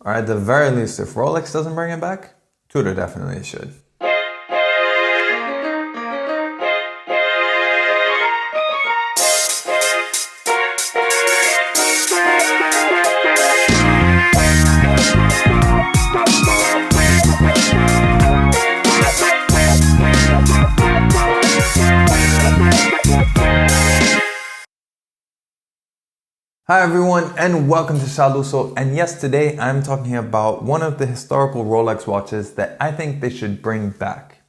or at the very least, if Rolex doesn't bring it back, Tudor definitely should. Hi everyone and welcome to Shaluso, and yes, today I'm talking about one of the historical Rolex watches that I think they should bring back.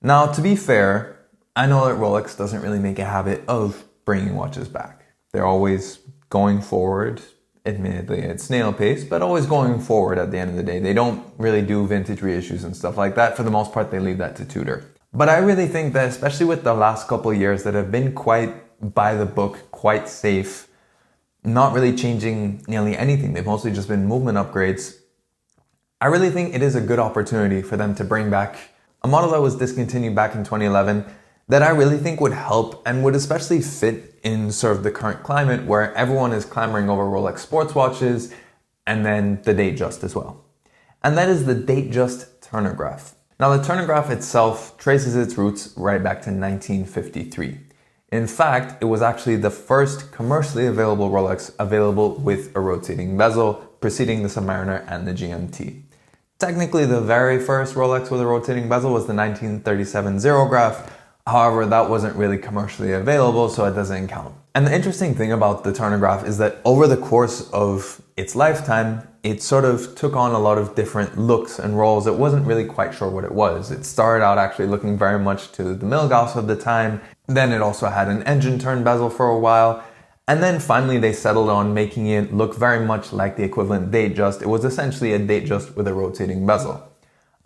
Now, to be fair, I know that Rolex doesn't really make a habit of bringing watches back. They're always going forward, admittedly at snail pace, but always going forward at the end of the day. They don't really do vintage reissues and stuff like that. For the most part, they leave that to Tudor. But I really think that, especially with the last couple of years that have been quite by the book, quite safe, not really changing nearly anything. They've mostly just been movement upgrades. I really think it is a good opportunity for them to bring back a model that was discontinued back in 2011 that I really think would help and would especially fit in sort of the current climate where everyone is clamoring over Rolex sports watches and then the Datejust as well. And that is the Datejust Turn-O-Graph. Now, the Turn-O-Graph itself traces its roots right back to 1953. In fact, it was actually the first commercially available Rolex available with a rotating bezel, preceding the Submariner and the GMT. Technically, the very first Rolex with a rotating bezel was the 1937 Xerograph. However, that wasn't really commercially available, so it doesn't count. And the interesting thing about the Turn-O-Graph is that over the course of its lifetime, it sort of took on a lot of different looks and roles. It wasn't really quite sure what it was. It started out actually looking very much to the Milgauss of the time. Then it also had an engine turn bezel for a while. And then finally they settled on making it look very much like the equivalent Datejust. It was essentially a Datejust with a rotating bezel.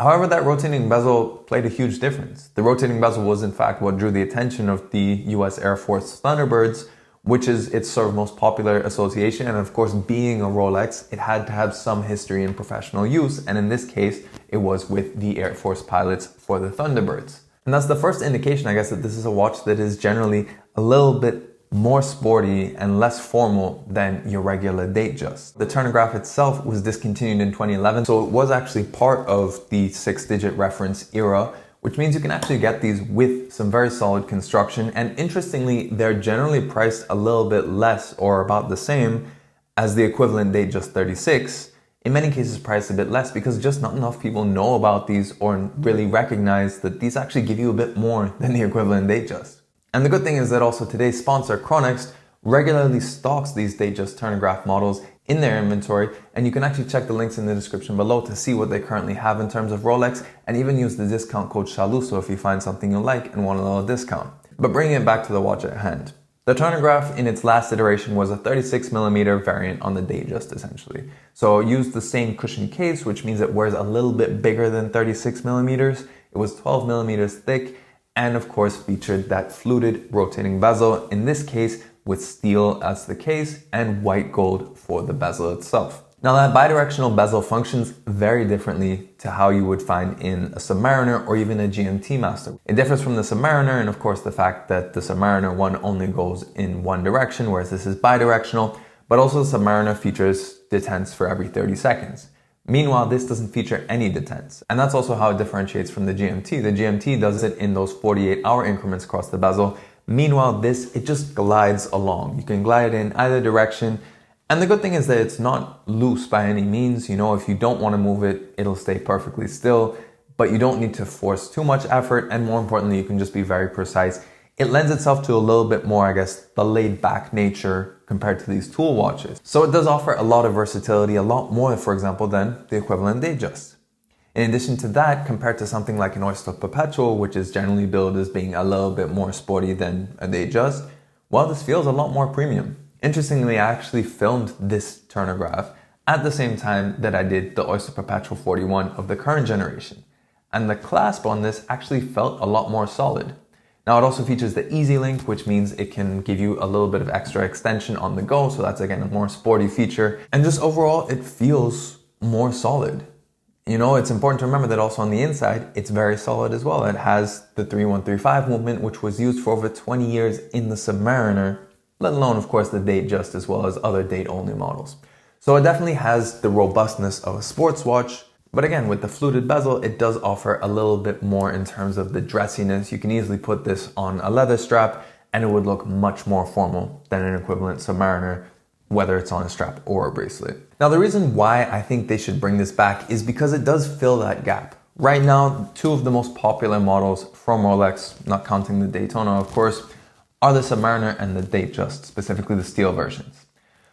However, that rotating bezel played a huge difference. The rotating bezel was in fact what drew the attention of the US Air Force Thunderbirds, which is its sort of most popular association. And of course, being a Rolex, it had to have some history in professional use. And in this case, it was with the Air Force pilots for the Thunderbirds. And that's the first indication, I guess, that this is a watch that is generally a little bit more sporty and less formal than your regular Datejust. The Turn-O-Graph itself was discontinued in 2011, so it was actually part of the 6-digit reference era, which means you can actually get these with some very solid construction. And interestingly, they're generally priced a little bit less or about the same as the equivalent Datejust 36. In many cases priced a bit less because just not enough people know about these or really recognize that these actually give you a bit more than the equivalent Datejust. And the good thing is that also today's sponsor, Chronext, regularly stocks these Datejust Turn-O-Graph models in their inventory, and you can actually check the links in the description below to see what they currently have in terms of Rolex, and even use the discount code SHALUSO if you find something you like and want a little discount. But bringing it back to the watch at hand. The Turn-O-Graph in its last iteration was a 36mm variant on the Datejust essentially. So it used the same cushion case, which means it wears a little bit bigger than 36mm. It was 12mm thick, and of course featured that fluted rotating bezel, in this case with steel as the case and white gold for the bezel itself. Now that bidirectional bezel functions very differently to how you would find in a Submariner or even a GMT Master. It differs from the Submariner, and of course the fact that the Submariner one only goes in one direction, whereas this is bidirectional, but also the Submariner features detents for every 30 seconds. Meanwhile, this doesn't feature any detents. And that's also how it differentiates from the GMT. The GMT does it in those 48-hour increments across the bezel. Meanwhile, this, it just glides along. You can glide in either direction. And the good thing is that it's not loose by any means. You know, if you don't want to move it, it'll stay perfectly still, but you don't need to force too much effort. And more importantly, you can just be very precise. It lends itself to a little bit more, I guess, the laid back nature compared to these tool watches. So it does offer a lot of versatility, a lot more, for example, than the equivalent Datejust. In addition to that, compared to something like an Oyster Perpetual, which is generally billed as being a little bit more sporty than a Datejust, well, this feels a lot more premium. Interestingly, I actually filmed this Turn-O-Graph at the same time that I did the Oyster Perpetual 41 of the current generation. And the clasp on this actually felt a lot more solid. Now it also features the Easy Link, which means it can give you a little bit of extra extension on the go. So that's again a more sporty feature. And just overall, it feels more solid. You know, it's important to remember that also on the inside, it's very solid as well. It has the 3135 movement, which was used for over 20 years in the Submariner, let alone, of course, the Datejust as well as other date-only models. So it definitely has the robustness of a sports watch, but again, with the fluted bezel, it does offer a little bit more in terms of the dressiness. You can easily put this on a leather strap and it would look much more formal than an equivalent Submariner, whether it's on a strap or a bracelet. Now, the reason why I think they should bring this back is because it does fill that gap. Right now, two of the most popular models from Rolex, not counting the Daytona of course, are the Submariner and the Datejust, specifically the steel versions.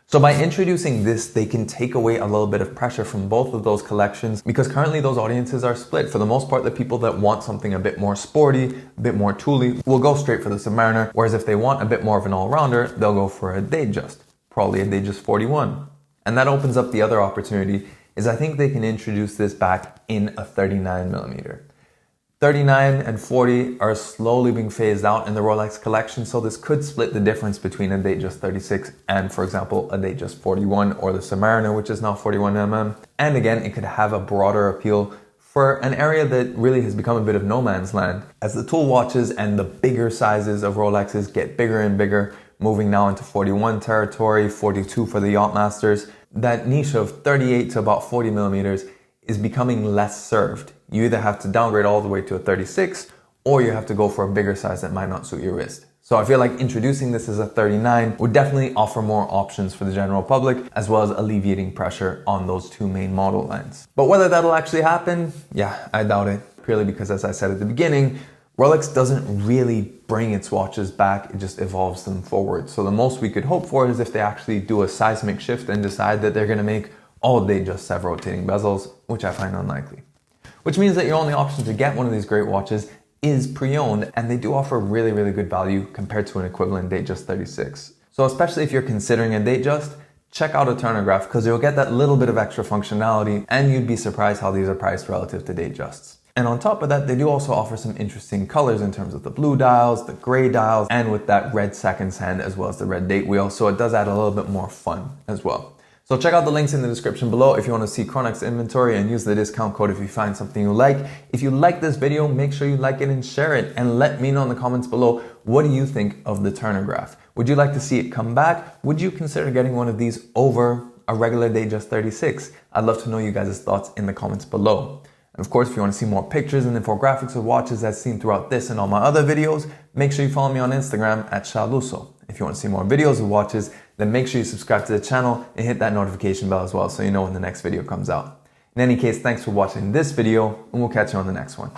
So by introducing this, they can take away a little bit of pressure from both of those collections, because currently those audiences are split. For the most part, the people that want something a bit more sporty, a bit more tooly, will go straight for the Submariner, whereas if they want a bit more of an all-rounder, they'll go for a Datejust, probably a Datejust 41. And that opens up the other opportunity, is I think they can introduce this back in a 39mm. 39 and 40 are slowly being phased out in the Rolex collection, so this could split the difference between a Datejust 36 and, for example, a Datejust 41 or the Submariner, which is now 41mm. And again, it could have a broader appeal for an area that really has become a bit of no man's land. As the tool watches and the bigger sizes of Rolexes get bigger and bigger, moving now into 41 territory, 42 for the Yachtmasters, that niche of 38 to about 40mm is becoming less served. You either have to downgrade all the way to a 36 or you have to go for a bigger size that might not suit your wrist. So I feel like introducing this as a 39 would definitely offer more options for the general public, as well as alleviating pressure on those two main model lines. But whether that'll actually happen, yeah, I doubt it. Purely because, as I said at the beginning, Rolex doesn't really bring its watches back, it just evolves them forward. So the most we could hope for is if they actually do a seismic shift and decide that they're gonna make all Datejust have rotating bezels, which I find unlikely. Which means that your only option to get one of these great watches is pre-owned, and they do offer really, really good value compared to an equivalent Datejust 36. So especially if you're considering a Datejust, check out a Turn-O-Graph, because you'll get that little bit of extra functionality and you'd be surprised how these are priced relative to Datejusts. And on top of that, they do also offer some interesting colors in terms of the blue dials, the gray dials, and with that red seconds hand as well as the red date wheel. So it does add a little bit more fun as well. So check out the links in the description below if you want to see Chronext inventory, and use the discount code if you find something you like. If you like this video, make sure you like it and share it, and let me know in the comments below, what do you think of the Turn-O-Graph? Would you like to see it come back? Would you consider getting one of these over a regular Datejust 36? I'd love to know you guys' thoughts in the comments below. And of course, if you want to see more pictures and infographics of watches as seen throughout this and all my other videos, make sure you follow me on Instagram at Shaluso. If you want to see more videos of watches, then make sure you subscribe to the channel and hit that notification bell as well so you know when the next video comes out. In any case, thanks for watching this video, and we'll catch you on the next one.